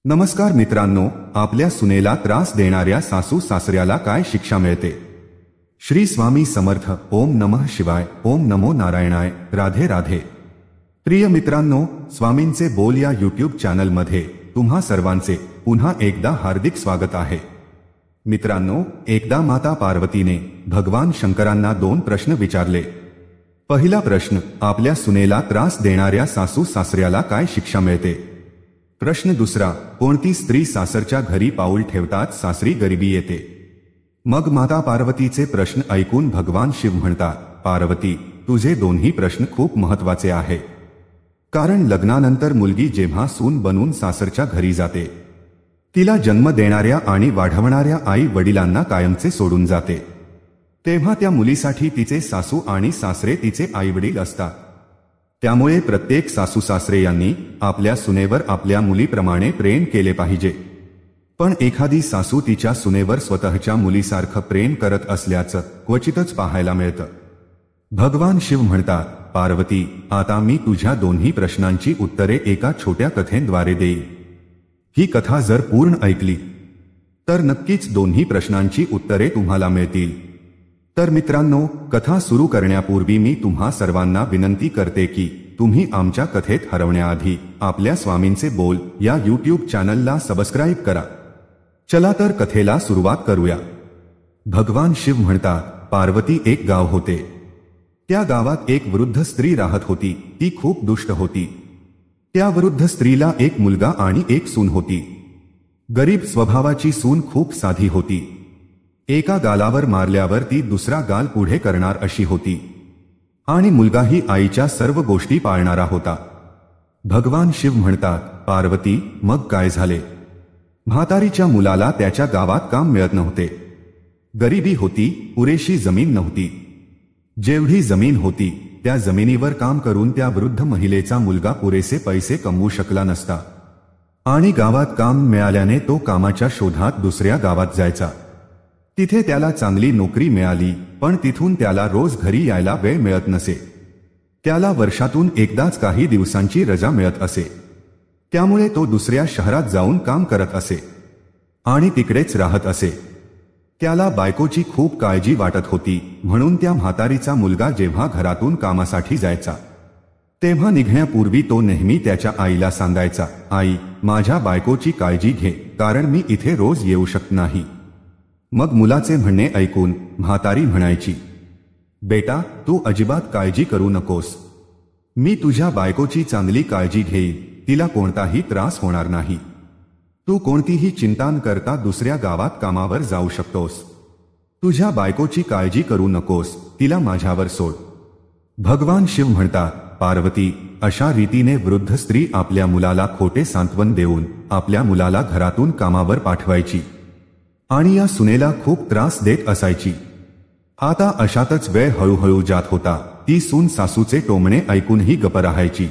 नमस्कार मित्रांनो, आपल्या सुनेला त्रास देणाऱ्या सासू सासऱ्याला काय शिक्षा मिळते? श्री स्वामी समर्थ. ओम नमः शिवाय. ओम नमो नारायणाय. राधे राधे. प्रिय मित्रांनो, स्वामींचे बोल या यूट्यूब चॅनलमध्ये तुम्हा सर्वांचे पुन्हा एकदा हार्दिक स्वागत आहे. मित्रांनो, एकदा माता पार्वतीने भगवान शंकरांना 2 प्रश्न विचारले. पहिला प्रश्न, आपल्या सुनेला त्रास देणाऱ्या सासू सासऱ्याला काय शिक्षा मिळते? प्रश्न दुसरा, कोणती स्त्री सासरच्या घरी पाऊल ठेवतात सासरी गरिबी येते? मग माता पार्वतीचे प्रश्न ऐकून भगवान शिव म्हणतात, पार्वती, तुझे दोन्ही प्रश्न खूप महत्वाचे आहे. कारण लग्नानंतर मुलगी जेव्हा सून बनून सासरच्या घरी जाते, तिला जन्म देणाऱ्या आणि वाढवणाऱ्या आई वडिलांना कायमचे सोडून जाते, तेव्हा त्या मुलीसाठी तिचे सासू आणि सासरे तिचे आईवडील असतात. त्यामुळे प्रत्येक सासू सासरे यांनी आपल्या सुनेवर आपल्या मुलीप्रमाणे प्रेम केले पाहिजे. पण एखादी सासू तिच्या सुनेवर स्वतःच्या मुलीसारखं प्रेम करत असल्याचं क्वचितच पाहायला मिळतं. भगवान शिव म्हणतात, पार्वती, आता मी तुझ्या दोन्ही प्रश्नांची उत्तरे एका छोट्या कथेद्वारे देईन. ही कथा जर पूर्ण ऐकली तर नक्कीच दोन्ही प्रश्नांची उत्तरे तुम्हाला मिळतील. तर मित्रांनो, कथा सुरू करण्यापूर्वी मी तुम्हा सर्वांना विनंती करते की तुम्ही आमच्या कथेत हरवण्याआधी आपल्या स्वामींचे बोल या यूट्यूब चॅनलला सबस्क्राईब करा. चला तर कथेला सुरुवात करूया. भगवान शिव म्हणतात, पार्वती, एक गाव होते. त्या गावात एक वृद्ध स्त्री राहत होती. ती खूप दुष्ट होती. त्या वृद्ध स्त्रीला एक मुलगा आणि एक सून होती. गरीब स्वभावाची सून खूप साधी होती. एका गालावर मारल्यावर ती दुसरा गाल पुढे करणार अशी होती. आणि मुलगाही आईच्या सर्व गोष्टी पाळणारा होता. भगवान शिव म्हणतात, पार्वती, मग काय झाले? म्हातारीच्या मुलाला त्याच्या गावात काम मिळत नव्हते. गरिबी होती, पुरेशी जमीन नव्हती. जेवढी जमीन होती त्या जमिनीवर काम करून त्या वृद्ध महिलेचा मुलगा पुरेसे पैसे कमवू शकला नसता. आणि गावात काम मिळाल्याने तो कामाच्या शोधात दुसऱ्या गावात जायचा. तिथे त्याला चांगली नोकरी मिळाली, पण तिथून त्याला रोज घरी यायला वेळ मिळत नसे. त्याला वर्षातून एकदाच काही दिवसांची रजा मिळत असे. त्यामुळे तो दुसऱ्या शहरात जाऊन काम करत असे आणि तिकडेच राहत असे. त्याला बायकोची खूप काळजी वाटत होती, म्हणून त्या म्हातारीचा मुलगा जेव्हा घरातून कामासाठी जायचा तेव्हा निघण्यापूर्वी तो नेहमी त्याच्या आईला सांगायचा, आई, माझ्या बायकोची काळजी घे, कारण मी इथे रोज येऊ शकत नाही. मग मुलाचे म्हणणे ऐकून म्हातारी म्हणायची, बेटा, तू अजिबात काळजी करू नकोस. मी तुझ्या बायकोची चांगली काळजी घेईन. तिला कोणताही त्रास होणार नाही. तू कोणतीही चिंता न करता दुसऱ्या गावात कामावर जाऊ शकतोस. तुझ्या बायकोची काळजी करू नकोस, तिला माझ्यावर सोड. भगवान शिव म्हणतात, पार्वती, अशा रीतीने वृद्ध स्त्री आपल्या मुलाला खोटे सांत्वन देऊन आपल्या मुलाला घरातून कामावर पाठवायची आणि या सुनेला खूप त्रास देत असायची. आता अशातच वेळ हळूहळू जात होता. ती सून सासूचे टोमणे ऐकूनही गप्प राहायची.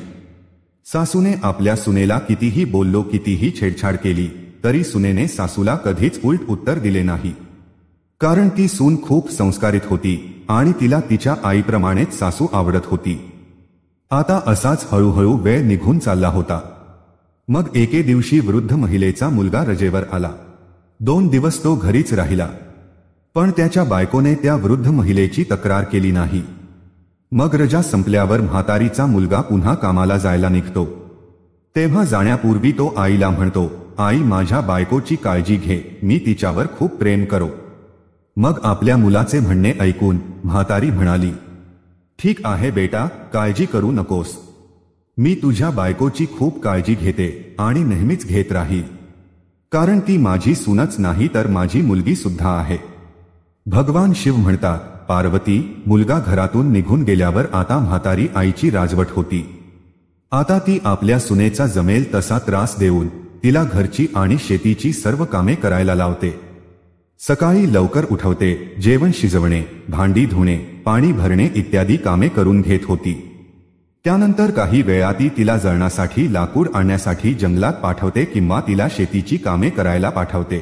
सासूने आपल्या सुनेला कितीही बोललो, कितीही छेडछाड केली, तरी सुनेने सासूला कधीच उलट उत्तर दिले नाही. कारण ती सून खूप संस्कारित होती आणि तिला तिच्या आईप्रमाणेच सासू आवडत होती. आता असाच हळूहळू वेळ निघून चालला होता. मग एके दिवशी वृद्ध महिलेचा मुलगा रजेवर आला. 2 दिवस तो घरीच राहिला. पण त्याच्या बायकोने त्या वृद्ध महिलेची तक्रार केली नाही. मग रजा संपल्यावर म्हातारीचा मुलगा पुन्हा कामाला जायला निघतो. तेव्हा जाण्यापूर्वी तो आईला म्हणतो, आई, माझ्या बायकोची काळजी घे, मी तिच्यावर खूप प्रेम करो. मग आपल्या मुलाचे म्हणणे ऐकून म्हातारी म्हणाली, ठीक आहे बेटा, काळजी करू नकोस. मी तुझ्या बायकोची खूप काळजी घेते आणि नेहमीच घेत राहील, कारण ती माझी सूनच नाही तर माझी मुलगी सुद्धा आहे. भगवान शिव म्हणतात, पार्वती, मुलगा घरातून निघून गेल्यावर आता म्हातारी आईची राजवट होती. आता ती आपल्या सुनेचा जमेल तसा त्रास देऊन तिला घरची आणि शेतीची सर्व कामे करायला लावते. सकाळी लवकर उठवते, जेवण शिजवणे, भांडी धुणे, पाणी भरणे इत्यादी कामे करून घेत होती. त्यानंतर काही वेळाती तिला जळणासाठी लाकूड आणण्यासाठी जंगलात पाठवते किंवा तिला शेतीची कामे करायला पाठवते.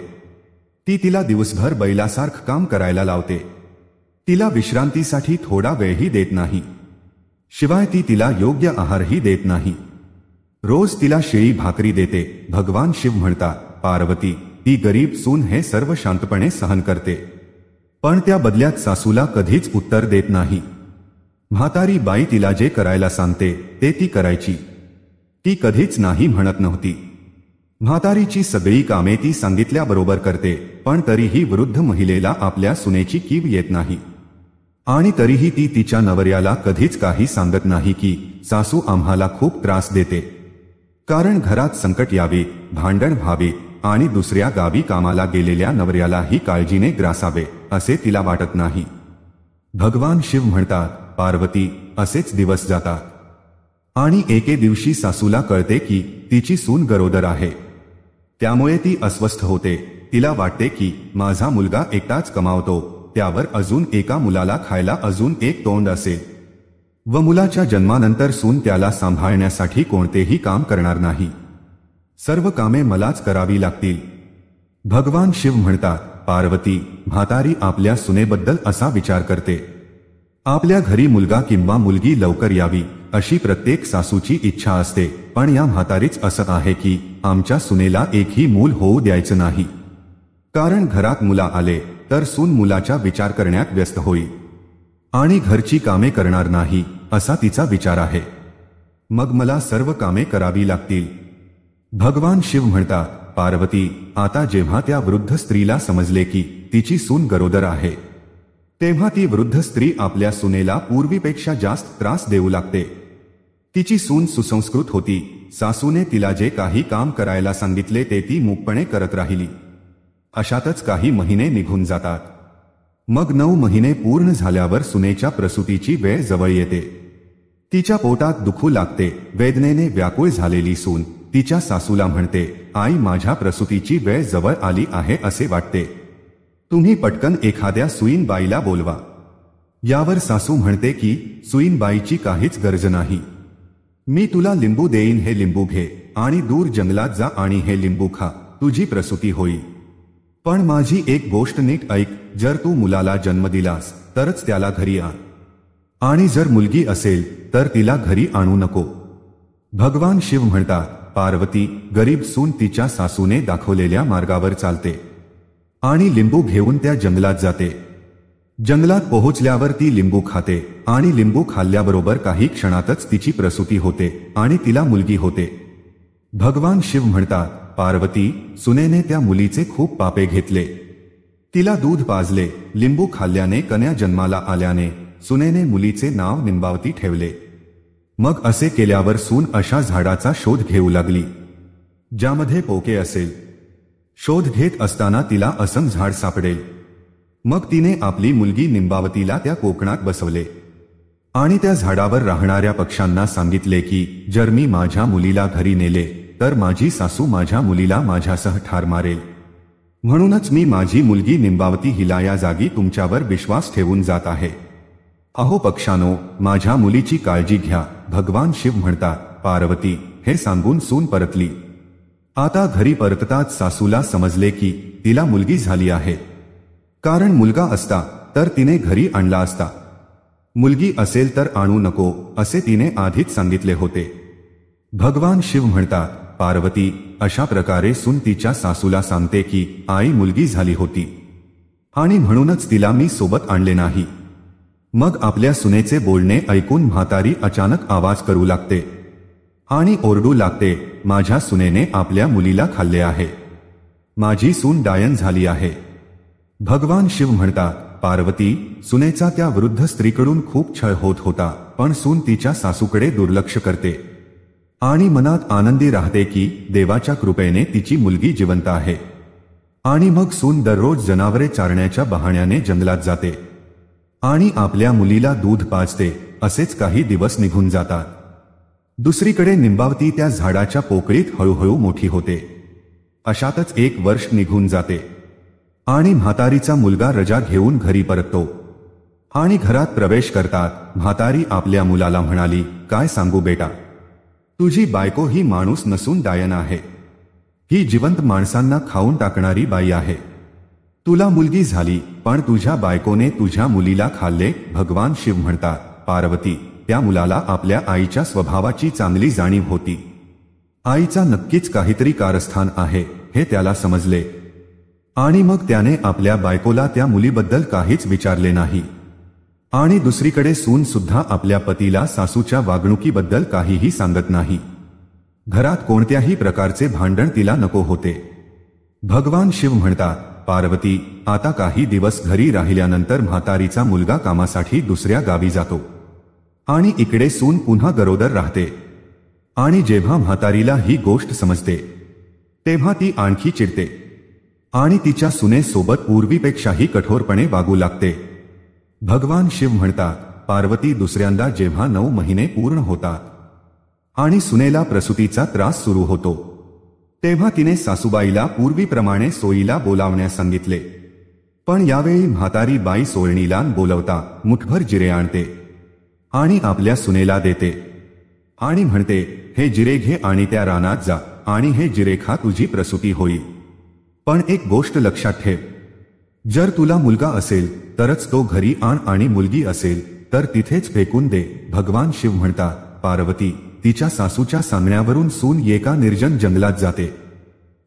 ती तिला दिवसभर बैलासारखं काम करायला लावते. तिला विश्रांतीसाठी थोडा वेळही देत नाही. शिवाय ती तिला योग्य आहारही देत नाही. रोज तिला शेळी भाकरी देते. भगवान शिव म्हणतात, पार्वती, ती गरीब सून हे सर्व शांतपणे सहन करते, पण त्या बदल्यात सासूला कधीच उत्तर देत नाही. म्हातारी बाई तिला जे करायला सांगते ते ती करायची. ती कधीच नाही म्हणत नव्हती. म्हातारीची सगळी कामे ती सांगितल्याबरोबर करते, पण तरीही वृद्ध महिलेला आपल्या सुनेची कीव येत नाही. आणि तरीही ती तिच्या नवऱ्याला कधीच काही सांगत नाही की सासू आम्हाला खूप त्रास देते. कारण घरात संकट यावे, भांडण व्हावे आणि दुसऱ्या गावी कामाला गेलेल्या नवऱ्यालाही काळजीने ग्रासावे असे तिला वाटत नाही. भगवान शिव म्हणतात, पार्वती, असेच दिवस जातात. आणि एके दिवशी सासूला कळते की तिची सून गरोदर आहे. त्यामुळे ती अस्वस्थ होते. तिला वाटते की माझा मुलगा एकटाच कमावतो, त्यावर अजून एका मुलाला खायला अजून एक तोंड असेल व मुलाच्या जन्मानंतर सून त्याला सांभाळण्यासाठी कोणतेही काम करणार नाही. सर्व कामे मलाच करावी लागतील. भगवान शिव म्हणतात, पार्वती, म्हातारी आपल्या सुनेबद्दल असा विचार करते. आपल्या घरी मुलगा किंवा मुलगी लवकर यावी अशी प्रत्येक सासूची इच्छा असते, पण या म्हातारीच असं आहे की आमच्या सुनेला एकही मूल होऊ द्यायचं नाही. कारण घरात मुला आले तर सून मुलाचा विचार करण्यात व्यस्त होईल आणि घरची कामे करणार नाही असा तिचा विचार आहे. मग मला सर्व कामे करावी लागतील. भगवान शिव म्हणतात, पार्वती, आता जेव्हा त्या वृद्ध स्त्रीला समजले की तिची सून गरोदर आहे, तेव्हा ती वृद्ध स्त्री आपल्या सुनेला पूर्वीपेक्षा जास्त त्रास देऊ लागते. तिची सून सुसंस्कृत होती. सासूने तिला जे काही काम करायला सांगितले ते ती मूकपणे करत राहिली. अशातच काही महिने निघून जातात. मग 9 महिने पूर्ण झाल्यावर सुनेच्या प्रसूतीची वेळ जवळ येते. तिच्या पोटात दुखू लागते. वेदनेने व्याकुळ झालेली सून तिच्या सासूला म्हणते, आई, माझ्या प्रसूतीची वेळ जवळ आली आहे असे वाटते. तुम्ही पटकन एखाद्या सुईणबाईला बोलवा. यावर सासू म्हणते की सुईणबाईची काहीच गरज नाही. मी तुला लिंबू देईन, हे लिंबू घे आणि दूर जंगलात जा आणि हे लिंबू खा, तुझी प्रसूती होईल. पण माझी एक गोष्ट नीट ऐक, जर तू मुलाला जन्म दिलास तरच त्याला घरी आण, आणि जर मुलगी असेल तर तिला घरी आणू नको. भगवान शिव म्हणतात, पार्वती, गरीब सून तिच्या सासूने दाखवलेल्या मार्गावर चालते आणि लिंबू घेऊन त्या जंगलात जाते. जंगलात पोहोचल्यावर ती लिंबू खाते आणि लिंबू खाल्ल्याबरोबर काही क्षणातच तिची प्रसूती होते आणि तिला मुलगी होते. भगवान शिव म्हणतात, पार्वती, सुनेने त्या मुलीचे खूप पापे घेतले. तिला दूध पाजले. लिंबू खाल्ल्याने कन्या जन्माला आल्याने सुनेने मुलीचे नाव निंबावती ठेवले. मग असे केल्यावर सून अशा झाडाचा शोध घेऊ लागली ज्यामध्ये पोके असेल. शोध घेत असताना तिला असं झाड सापडेल. मग तिने आपली मुलगी निंबावतीला त्या कोकणात बसवले आणि त्या झाडावर राहणाऱ्या पक्ष्यांना सांगितले की जर मी माझ्या मुलीला घरी नेले तर माझी सासू माझ्या मुलीला माझ्यासह ठार मारेल. म्हणूनच मी माझी मुलगी निंबावती हिला या जागी तुमच्यावर विश्वास ठेवून जात आहे. अहो पक्षांनो, माझ्या मुलीची काळजी घ्या. भगवान शिव म्हणतात, पार्वती, हे सांगून सून परतली. आता घरी परतताच सासूला समजले की तिला मुलगी झाली आहे. कारण मुलगा असता तर तिने घरी आणला असता. मुलगी असेल तर आणू नको असे तिने आधीच सांगितले होते. भगवान शिव म्हणतात, पार्वती, अशा प्रकारे सून तिच्या सासूला सांगते की आई, मुलगी झाली होती आणि म्हणूनच तिला मी सोबत आणले नाही. मग आपल्या सुनेचे बोलणे ऐकून म्हातारी अचानक आवाज करू लागते आणि ओरडू लागते, माझ्या सुनेने आपल्या मुलीला खाल्ले आहे. माझी सून डायन झाली आहे. भगवान शिव म्हणतात, पार्वती, सुनेचा त्या वृद्ध स्त्रीकडून खूप छळ होत होता, पण सून तिच्या सासूकडे दुर्लक्ष करते आणि मनात आनंदी राहते की देवाच्या कृपेने तिची मुलगी जिवंत आहे. आणि मग सून दररोज जनावरे चारण्याच्या बहाण्याने जंगलात जाते आणि आपल्या मुलीला दूध पाजते. असेच काही दिवस निघून जातात. दुसरीकडे निंबावती त्या झाडाच्या पोकळीत हळूहळू मोठी होते. अशातच 1 वर्ष निघून जाते आणि म्हातारीचा मुलगा रजा घेऊन घरी परततो आणि घरात प्रवेश करतात म्हातारी आपल्या मुलाला म्हणाली, काय सांगू बेटा, तुझी बायको ही माणूस नसून डायन आहे. ही जिवंत माणसांना खाऊन टाकणारी बाई आहे. तुला मुलगी झाली पण तुझ्या बायकोने तुझ्या मुलीला खाल्ले. भगवान शिव म्हणतात, पार्वती, त्या मुलाला आपल्या आईच्या स्वभावाची चांगली जाणीव होती. आईचा नक्कीच काहीतरी कारस्थान आहे हे त्याला समजले आणि मग त्याने आपल्या बायकोला त्या मुलीबद्दल काहीच विचारले नाही. आणि दुसरीकडे सून सुद्धा आपल्या पतीला सासूच्या वागणुकीबद्दल काहीही सांगत नाही. घरात कोणत्याही प्रकारचे भांडण तिला नको होते. भगवान शिव म्हणतात, पार्वती, आता काही दिवस घरी राहिल्यानंतर म्हातारीचा मुलगा कामासाठी दुसऱ्या गावी जातो आणि इकडे सून पुन्हा गरोदर राहते. आणि जेव्हा म्हातारीला ही गोष्ट समजते तेव्हा ती आणखी चिडते आणि तिच्या सुनेसोबत पूर्वीपेक्षाही कठोरपणे वागू लागते. भगवान शिव म्हणतात, पार्वती, दुसऱ्यांदा जेव्हा 9 महिने पूर्ण होतात आणि सुनेला प्रसूतीचा त्रास सुरू होतो तेव्हा तिने सासूबाईला पूर्वीप्रमाणे सोयीला बोलावण्यास सांगितले. पण यावेळी म्हातारी बाई सोयणीला बोलवता मुठभर जिरे आणते आणि आपल्या सुनेला देते आणि म्हणते, हे जिरे घे आणि त्या रानात जा आणि हे जिरे खा, तुझी प्रसूती होईल. पण एक गोष्ट लक्षात ठेव, जर तुला मुलगा असेल तरच तो घरी आण आणि मुलगी असेल तर तिथेच फेकून दे. भगवान शिव म्हणतात, पार्वती, तिच्या सासूच्या सांगण्यावरून सून एका निर्जन जंगलात जाते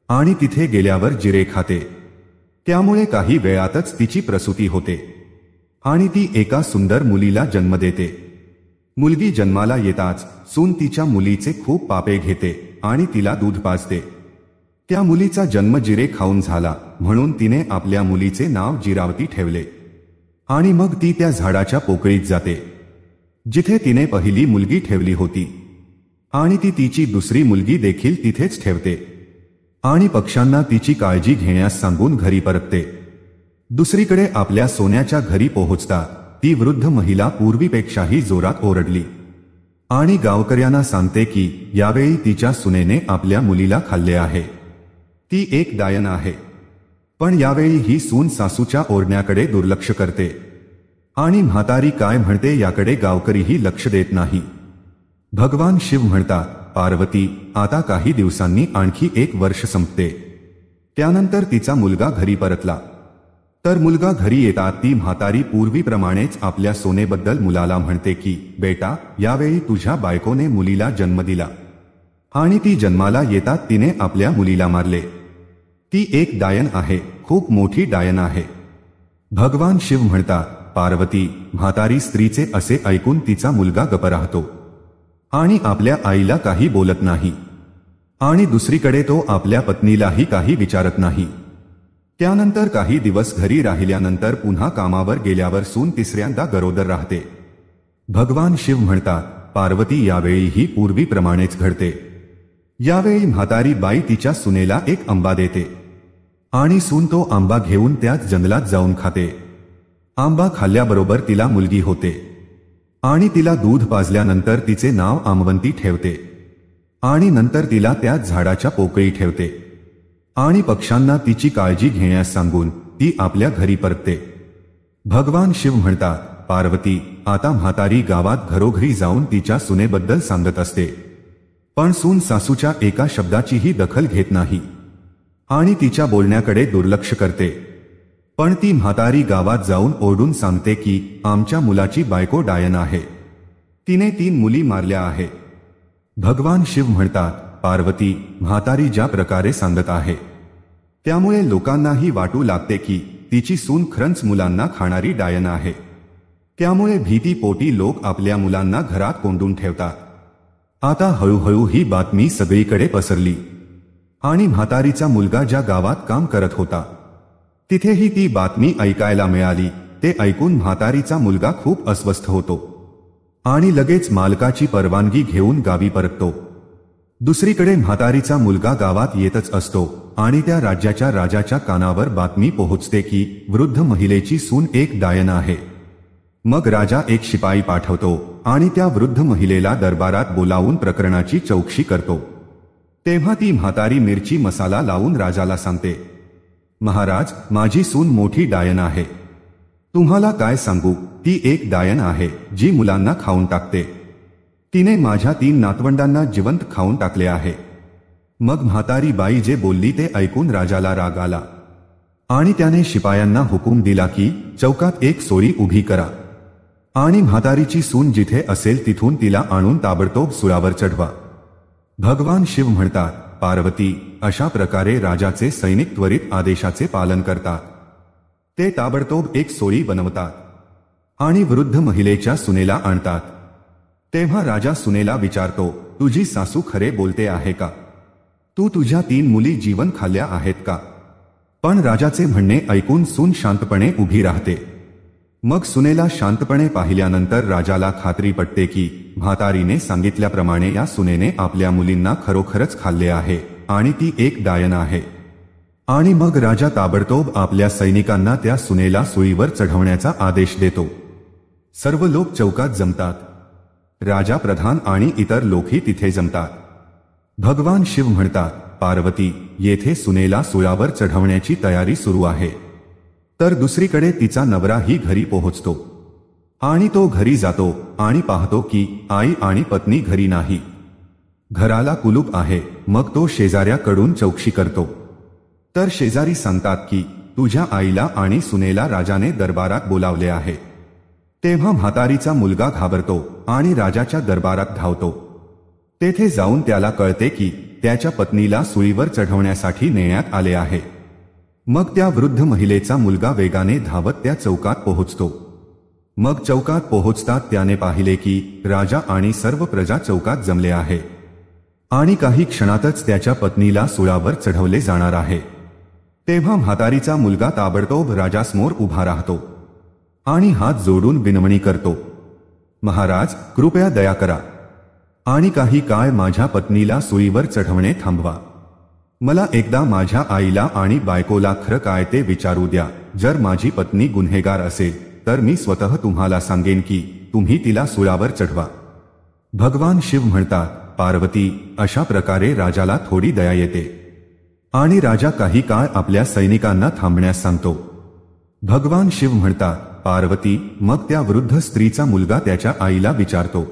आणि तिथे गेल्यावर जिरे खाते. त्यामुळे काही वेळातच तिची प्रसूती होते आणि ती एका सुंदर मुलीला जन्म देते. मुलगी जन्माला येताच सून तिच्या मुलीचे खूप पापे घेते आणि तिला दूध पाजते. त्या मुलीचा जन्म जिरे खाऊन झाला म्हणून तिने आपल्या मुलीचे नाव जिरावती ठेवले आणि मग ती त्या झाडाच्या पोकळीत जाते जिथे तिने पहिली मुलगी ठेवली होती आणि ती तिची दुसरी मुलगी देखील तिथेच ठेवते आणि पक्ष्यांना तिची काळजी घेण्यास सांगून घरी परतते. दुसरीकडे आपल्या सोन्याच्या घरी पोहोचता ती वृद्ध महिला पूर्वीपेक्षाही जोरात ओरडली आणि गावकऱ्यांना सांगते की यावेळी तिच्या सुनेने आपल्या मुलीला खाल्ले आहे. ती एक डायन आहे. पण यावेळी ही सून सासूच्या ओरडण्याकडे दुर्लक्ष करते आणि म्हातारी काय म्हणते याकडे गावकरीही लक्ष देत नाही. भगवान शिव म्हणतात, पार्वती, आता काही दिवसांनी आणखी 1 वर्ष संपते. त्यानंतर तिचा मुलगा घरी परतला तर मुलगा घरी येतात ती म्हातारी पूर्वीप्रमाणेच आपल्या सोनेबद्दल मुलाला म्हणते की, बेटा, यावेळी तुझ्या बायकोने मुलीला जन्म दिला आणि ती जन्माला येतात तिने आपल्या मुलीला मारले. ती एक डायन आहे, खूप मोठी डायन आहे. भगवान शिव म्हणतात, पार्वती, म्हातारी स्त्रीचे असे ऐकून तिचा मुलगा गप्प राहतो आणि आपल्या आईला काही बोलत नाही आणि दुसरीकडे तो आपल्या पत्नीलाही काही विचारत नाही. त्यानंतर काही दिवस घरी राहिल्यानंतर पुन्हा कामावर गेल्यावर सून तिसऱ्यांदा गरोदर राहते. भगवान शिव म्हणतात, पार्वती, यावेळीही पूर्वीप्रमाणेच घडते. यावेळी म्हातारी बाई तिच्या सुनेला एक आंबा देते आणि सून तो आंबा घेऊन त्याच जंगलात जाऊन खाते. आंबा खाल्ल्याबरोबर तिला मुलगी होते आणि तिला दूध पाजल्यानंतर तिचे नाव आंबवंती ठेवते आणि नंतर तिला त्याच झाडाच्या पोकळी ठेवते आणि पक्ष्यांना तिची काळजी घेण्यास सांगून ती आपल्या घरी परतते. भगवान शिव म्हणतात, पार्वती, आता म्हातारी गावात घरोघरी जाऊन तिच्या सुनेबद्दल सांगत असते. पण सून सासूच्या एका शब्दाचीही दखल घेत नाही आणि तिच्या बोलण्याकडे दुर्लक्ष करते. पण ती म्हातारी गावात जाऊन ओरडून सांगते की आमच्या मुलाची बायको डायन आहे, तिने 3 मुली मारल्या आहे. भगवान शिव म्हणतात, पार्वती, म्हातारी ज्या प्रकारे सांगत आहे त्यामुळे लोकांनाही वाटू लागते की तिची सून खरंच मुलांना खाणारी डायन आहे. त्यामुळे भीतीपोटी लोक आपल्या मुलांना घरात कोंडून ठेवतात. आता हळूहळू ही बातमी सगळीकडे पसरली आणि म्हातारीचा मुलगा ज्या गावात काम करत होता तिथेही ती बातमी ऐकायला मिळाली. ते ऐकून म्हातारीचा मुलगा खूप अस्वस्थ होतो आणि लगेच मालकाची परवानगी घेऊन गावी परततो. दुसरीकडे म्हातारीचा मुलगा गावात येतच असतो आणि त्या राज्याच्या राजाच्या कानावर बातमी पोहोचते की वृद्ध महिलेची सून एक डायन आहे. मग राजा एक शिपाई पाठवतो आणि त्या वृद्ध महिलेला दरबारात बोलावून प्रकरणाची चौकशी करतो. तेव्हा ती म्हातारी मिरची मसाला लावून राजाला सांगते, महाराज, माझी सून मोठी डायन आहे. तुम्हाला काय सांगू, ती एक डायन आहे जी मुलांना खाऊन टाकते. तिने माझ्या 3 नातवंडांना जिवंत खाऊन टाकले आहे. मग म्हातारी बाई जे बोलली ते ऐकून राजाला राग आला आणि त्याने शिपायांना हुकूम दिला की चौकात एक सोळी उभी करा आणि म्हातारीची सून जिथे असेल तिथून तिला आणून ताबडतोब सुळावर चढवा. भगवान शिव म्हणतात, पार्वती, अशा प्रकारे राजाचे सैनिक त्वरित आदेशाचे पालन करतात. ते ताबडतोब एक सोळी बनवतात आणि वृद्ध महिलेच्या सुनेला आणतात. तेव्हा राजा सुनेला विचारतो, तुझी सासू खरे बोलते आहे का? तू तुझ्या 3 मुली जीवन खाल्ल्या आहेत का? पण राजाचे म्हणणे ऐकून सून शांतपणे उभी राहते. मग सुनेला शांतपणे पाहिल्यानंतर राजाला खात्री पटते की म्हातारीने सांगितल्याप्रमाणे या सुनेने आपल्या मुलींना खरोखरच खाल्ले आहे आणि ती एक डायन आहे. आणि मग राजा ताबडतोब आपल्या सैनिकांना त्या सुनेला सुळीवर चढवण्याचा आदेश देतो. सर्व लोक चौकात जमतात. राजा, प्रधान आणि इतर लोकही तिथे जमतात. भगवान शिव म्हणतात, पार्वती, येथे सुनेला सुळावर चढवण्याची तयारी सुरू आहे. तर दुसरीकडे तिचा नवराही घरी पोहोचतो आणि तो घरी जातो आणि पाहतो की आई आणि पत्नी घरी नाही. घराला कुलूप आहे. मग तो शेजाऱ्याकडून चौकशी करतो. तर शेजारी सांगतात की तुझ्या आईला आणि सुनेला राजाने दरबारात बोलावले आहे. तेव्हा म्हातारीचा मुलगा घाबरतो आणि राजाच्या दरबारात धावतो. तेथे जाऊन त्याला कळते की त्याच्या पत्नीला सुळीवर चढवण्यासाठी नेण्यात आले आहे. मग त्या वृद्ध महिलेचा मुलगा वेगाने धावत त्या चौकात पोहोचतो. मग चौकात पोहोचतात त्याने पाहिले की राजा आणि सर्व प्रजा चौकात जमले आहे आणि काही क्षणातच त्याच्या पत्नीला सुळावर चढवले जाणार आहे. तेव्हा म्हातारीचा मुलगा ताबडतोब राजासमोर उभा राहतो आणि हात जोडून विनवणी करतो, महाराज, कृपया दया करा आणि काही काळ माझ्या पत्नीला सुळीवर चढवणे थांबवा. मला एकदा माझ्या आईला आणि बायकोला खरं काय ते विचारू द्या. जर माझी पत्नी गुन्हेगार असेल तर मी स्वतः तुम्हाला सांगेन की तुम्ही तिला सुळावर चढवा. भगवान शिव म्हणतात, पार्वती, अशा प्रकारे राजाला थोडी दया येते आणि राजा काही काळ आपल्या सैनिकांना थांबण्यास सांगतो. भगवान शिव म्हणतात, पार्वती, मग त्या वृद्ध स्त्रीचा मुलगा त्याच्या आईला विचारतो,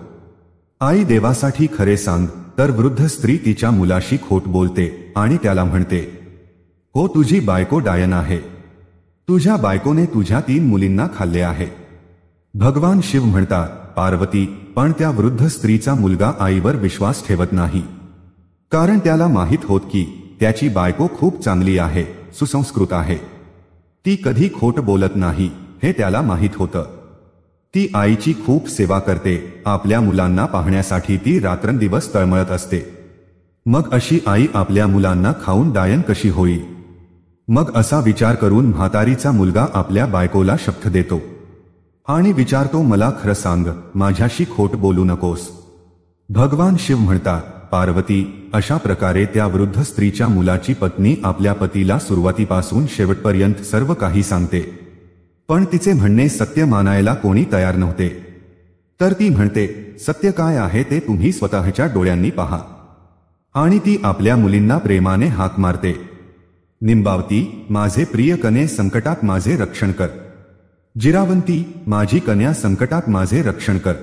आई, देवासाठी खरे सांग. तर वृद्ध स्त्री तिच्या मुलाशी खोट बोलते आणि त्याला म्हणते, हो, तुझी बायको डायन आहे. तुझ्या बायकोने तुझ्या 3 मुलींना खाल्ले आहे. भगवान शिव म्हणतात, पार्वती, पण त्या वृद्ध स्त्रीचा मुलगा आईवर विश्वास ठेवत नाही. कारण त्याला माहीत होत की त्याची बायको खूप चांगली आहे, सुसंस्कृत आहे. ती कधी खोट बोलत नाही हे त्याला माहीत होतं. ती आईची खूप सेवा करते. आपल्या मुलांना पाहण्यासाठी ती रात्रंदिवस तळमळत असते. मग अशी आई आपल्या मुलांना खाऊन डायन कशी होईल? मग असा विचार करून म्हातारीचा मुलगा आपल्या बायकोला शपथ देतो आणि विचारतो, मला खरं सांग, माझ्याशी खोट बोलू नकोस. भगवान शिव म्हणतात, पार्वती, अशा प्रकारे त्या वृद्ध स्त्रीच्या मुलाची पत्नी आपल्या पतीला सुरुवातीपासून शेवटपर्यंत सर्व काही सांगते. पण तिचे म्हणणे सत्य मानायला कोणी तयार नव्हते. तर ती म्हणते, सत्य काय आहे ते तुम्ही स्वतःच्या डोळ्यांनी पहा. आणि ती आपल्या मुलींना प्रेमाने हाक मारते, निंबावती, माझे प्रिय कने, संकटात माझे रक्षण कर. जिरावंती, माझी कन्या, संकटात माझे रक्षण कर.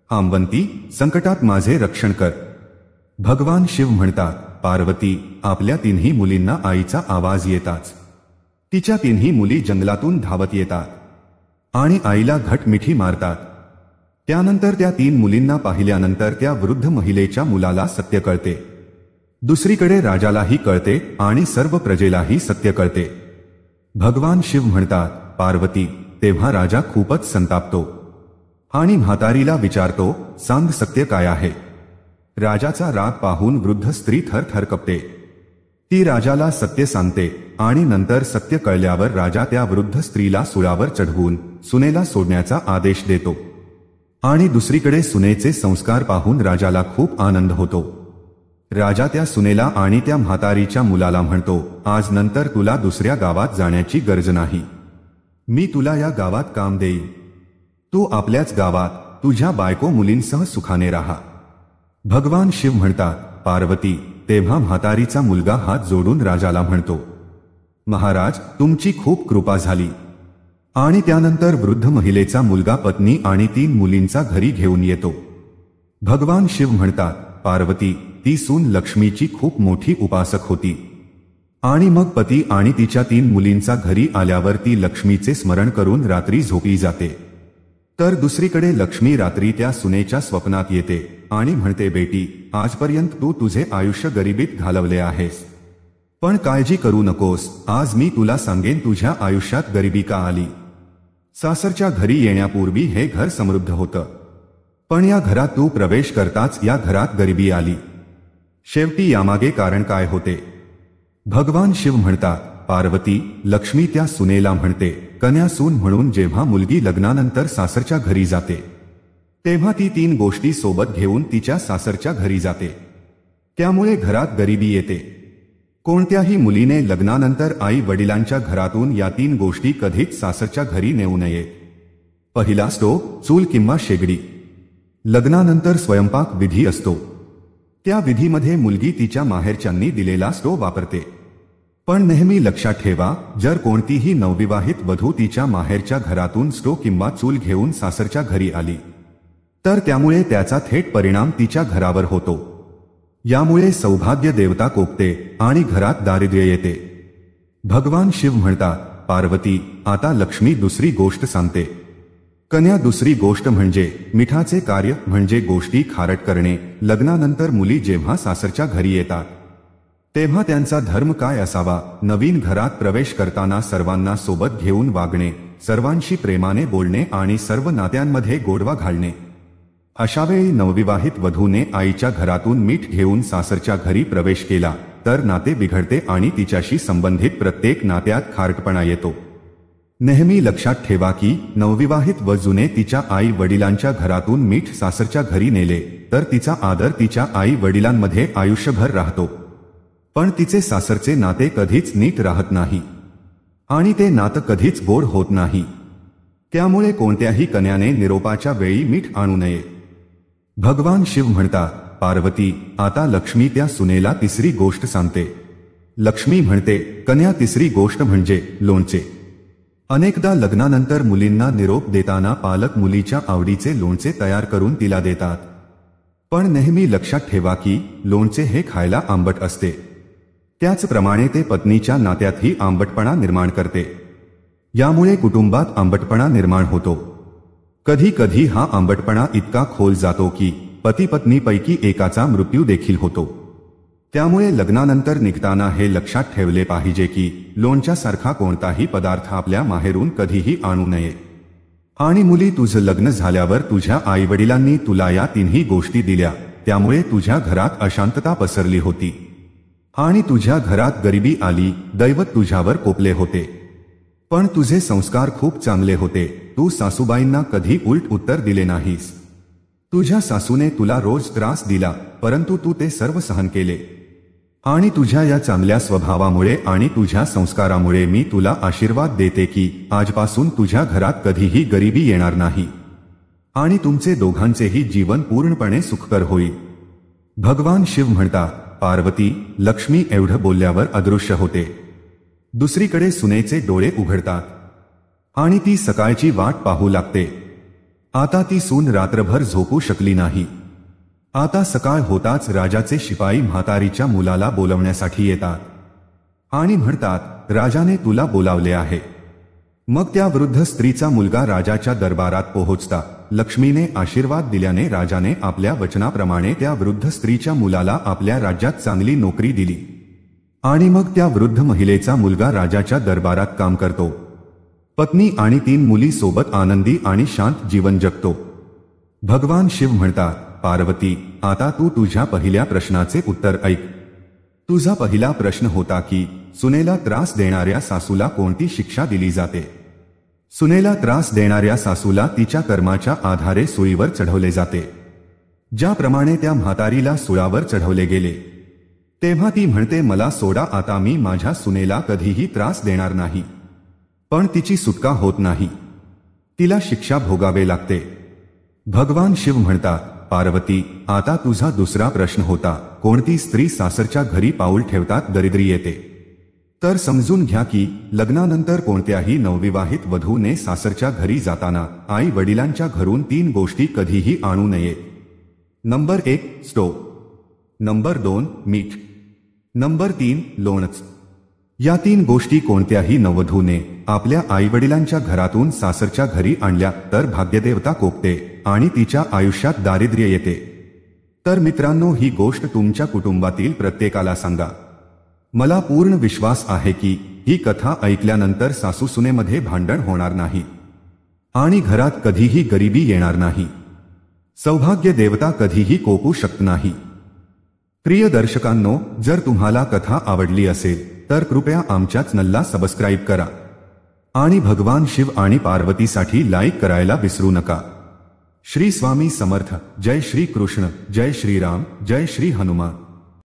आंबवंती, संकटात माझे रक्षण कर. भगवान शिव म्हणतात, पार्वती, आपल्या 3ही मुलींना आईचा आवाज येताच तिच्या 3ही मुली जंगलातून धावत येतात आणि आईला घटमिठी मारतात. त्यानंतर त्या 3 मुलींना पाहिल्यानंतर त्या वृद्ध महिलेच्या मुलाला सत्य कळते. दुसरीकडे राजालाही कळते आणि सर्व प्रजेलाही सत्य कळते. भगवान शिव म्हणतात, पार्वती, तेव्हा राजा खूपच संतापतो आणि म्हातारीला विचारतो, सांग, सत्य काय आहे? राजाचा राग पाहून वृद्ध स्त्री थरथर कापते. ती राजाला सत्य सांगते आणि नंतर सत्य कळल्यावर राजा त्या वृद्ध स्त्रीला सुळावर चढवून सुनेला सोडण्याचा आदेश देतो. आणि दुसरीकडे सुनेचे संस्कार पाहून राजाला खूप आनंद होतो. राजा त्या सुनेला आणि त्या म्हातारीच्या मुलाला म्हणतो, आज नंतर तुला दुसऱ्या गावात जाण्याची गरज नाही. मी तुला या गावात काम देईन. तू आपल्याच गावात तुझ्या बायको मुलींसह सुखाने राहा. भगवान शिव म्हणतात, पार्वती, तेव्हा म्हातारीचा मुलगा हात जोडून राजाला म्हणतो, महाराज, तुमची खूप कृपा झाली. आणि त्यानंतर वृद्ध महिलेचा मुलगा पत्नी आणि 3 मुलींचा घरी घेऊन येतो. भगवान शिव म्हणतात, पार्वती, ती सून लक्ष्मीची खूप मोठी उपासक होती. आणि मग पती आणि तिच्या 3 मुलींचा घरी आल्यावर ती लक्ष्मीचे स्मरण करून रात्री झोपी जाते. तर दुसरीकडे लक्ष्मी रात्री त्या सुनेच्या स्वप्नात येते आणि म्हणते, बेटी, आजपर्यंत तू तुझे आयुष्य गरिबीत घालवले आहेस. पण काळजी करू नकोस, आज मी तुला सांगेन तुझ्या आयुष्यात गरिबी का आली. सासरच्या घरी येण्यापूर्वी हे घर समृद्ध होतं, पण या घरात तू प्रवेश करताच या घरात गरिबी आली. शेवटी यामागे कारण काय होते? भगवान शिव म्हणतात, पार्वती, लक्ष्मी त्या सुनेला म्हणते, कन्या सून म्हणून जेव्हा मुलगी लग्नानंतर सासरच्या घरी जाते तेव्हा ती 3 गोष्टी सोबत घेऊन तिच्या सासरच्या घरी जाते. त्यामुळे घरात गरिबी येते. कोणत्याही मुलीने लग्नानंतर आई वडिलांच्या घरातून या 3 गोष्टी कधीच सासरच्या घरी नेऊ नयेत. पहिला स्टोव, चूल किंवा शेगडी. लग्नानंतर स्वयंपाक विधी असतो. त्या विधीमध्ये मुलगी तिच्या माहेरच्यांनी दिलेला स्टोव वापरते. पण नेहमी लक्षात ठेवा, जर कोणतीही नवविवाहित वधू तिच्या माहेरच्या घरातून स्टोव किंवा चूल घेऊन सासरच्या घरी आली तर त्यामुळे त्याचा थेट परिणाम तिच्या घरावर होतो. यामुळे सौभाग्य देवता कोपते आणि घरात दारिद्र्य येते. भगवान शिव म्हणतात, पार्वती, आता लक्ष्मी दुसरी गोष्ट सांगते. कन्या दुसरी गोष्ट म्हणजे मिठाचे कार्य, म्हणजे गोष्टी खारट करणे. लग्नानंतर मुली जेव्हा सासरच्या घरी येतात तेव्हा त्यांचा धर्म काय असावा? नवीन घरात प्रवेश करताना सर्वांना सोबत घेऊन वागणे, सर्वांशी प्रेमाने बोलणे आणि सर्व नात्यांमध्ये गोडवा घालणे. अशावेळी नवविवाहित वधूने आईच्या घरातून मीठ घेऊन सासरच्या घरी प्रवेश केला तर नाते बिघडते आणि तिच्याशी संबंधित प्रत्येक नात्यात खारटपणा येतो. नेहमी लक्षात ठेवा की नवविवाहित वधूने तिच्या आई वडिलांच्या घरातून मीठ सासरच्या घरी नेले तर तिचा आदर तिच्या आई वडिलांमध्ये आयुष्यभर राहतो, पण तिचे सासरचे नाते कधीच नीट राहत नाही आणि ते नातं कधीच गोड होत नाही. त्यामुळे कोणत्याही कन्याने निरोपाच्या वेळी मीठ आणू नये. भगवान शिव म्हणतात, पार्वती, आता लक्ष्मी त्या सुनेला तिसरी गोष्ट सांगते. लक्ष्मी म्हणते, कन्या तिसरी गोष्ट म्हणजे लोणचे. अनेकदा लग्नानंतर मुलींना निरोप देताना पालक मुलीच्या आवडीचे लोणचे तयार करून तिला देतात. पण नेहमी लक्षात ठेवा की लोणचे हे खायला आंबट असते. त्याचप्रमाणे ते पत्नीच्या नात्यातही आंबटपणा निर्माण करते. यामुळे कुटुंबात आंबटपणा निर्माण होतो. कधी कधी हा आंबटपणा इतका खोल जातो की पती पत्नीपैकी एकाचा मृत्यू देखील होतो. त्यामुळे लग्नानंतर निघताना हे लक्षात ठेवले पाहिजे की लोणच्यासारखा कोणताही पदार्थ आपल्या माहेरून कधीही आणू नये. आणि मुली, तुझं लग्न झाल्यावर तुझ्या आईवडिलांनी तुला या 3ही गोष्टी दिल्या, त्यामुळे तुझ्या घरात अशांतता पसरली होती आणि तुझ्या घरात गरिबी आली. दैवत तुझ्यावर कोपले होते, पण तुझे संस्कार खूप चांगले होते. तू सासूबाईंना कधी उलट उत्तर दिले नाहीस. तुझ्या सासूने तुला रोज त्रास दिला, परंतु तू ते सर्व सहन केले. आणि तुझ्या या चांगल्या स्वभावामुळे आणि तुझ्या संस्कारामुळे मी तुला आशीर्वाद देते की आजपासून तुझ्या घरात कधीही गरिबी येणार नाही आणि तुमचे दोघांचेही जीवन पूर्णपणे सुखकर होईल. भगवान शिव म्हणतात, पार्वती, लक्ष्मी एवढं बोलल्यावर अदृश्य होते. दुसरीकडे सुनेचे डोळे उघडतात आणि ती सकाळची वाट पाहू लागते. आता ती सून रात्रभर झोपू शकली नाही. आता सकाळ होताच राजाचे शिपाई म्हातारीच्या मुलाला बोलवण्यासाठी येतात आणि म्हणतात, राजाने तुला बोलावले आहे. मग त्या वृद्ध स्त्रीचा मुलगा राजाच्या दरबारात पोहोचता. लक्ष्मीने आशीर्वाद दिल्याने राजाने आपल्या वचनाप्रमाणे त्या वृद्ध स्त्रीच्या मुलाला आपल्या राज्यात चांगली नोकरी दिली आणि मग त्या वृद्ध महिलेचा मुलगा राजाच्या दरबारात काम करतो. पत्नी आणि 3 मुली सोबत आनंदी आणि शांत जीवन जगतो. भगवान शिव म्हणतात, पार्वती, आता तू तुझ्या पहिल्या प्रश्नाचे उत्तर ऐक. तुझा पहिला प्रश्न होता की सुनेला त्रास देणाऱ्या सासूला कोणती शिक्षा दिली जाते. सुनेला त्रास देणाऱ्या सासूला तिच्या कर्माच्या आधारे सुळीवर चढवले जाते. ज्याप्रमाणे त्या म्हातारीला सुळावर चढवले गेले तेव्हा ती म्हणते, मला सोडा, आता मी माझ्या सुनेला कधीही त्रास देणार नाही. पण तिची सुटका होत नाही. तिला शिक्षा भोगावे लागते. भगवान शिव म्हणतात, पार्वती, आता तुझा दुसरा प्रश्न होता, कोणती स्त्री सासरच्या घरी पाऊल ठेवतात दरिद्री येते. तर समजून घ्या की लग्नानंतर कोणत्याही नवविवाहित वधूने सासरच्या घरी जाताना आई वडिलांच्या घरून 3 गोष्टी कधीही आणू नयेत. नंबर 1 स्टोव, नंबर 2 मीठ, नंबर 3 लोणचं. या 3 गोष्टी कोणत्याही नववधूने आपल्या आईवडिलांच्या घरातून सासरच्या घरी आणल्या तर भाग्यदेवता कोपते आणि तिच्या आयुष्यात दारिद्र्य येते. तर मित्रांनो, ही गोष्ट तुमच्या कुटुंबातील प्रत्येकाला सांगा. मला पूर्ण विश्वास आहे की ही कथा ऐकल्यानंतर सासू-सुनेमध्ये भांडण होणार नाही आणि घरात कधीही गरिबी येणार नाही. सौभाग्य देवता कधीही कोपू शकत नाही. प्रिय दर्शकांनो, जर तुम्हाला कथा आवडली असेल तर कृपया आमच्या चॅनलला सबस्क्राईब करा आणि भगवान शिव आणि पार्वतीसाठी लाईक करायला विसरू नका. श्री स्वामी समर्थ. जय श्री कृष्ण. जय श्रीराम. जय श्री हनुमान.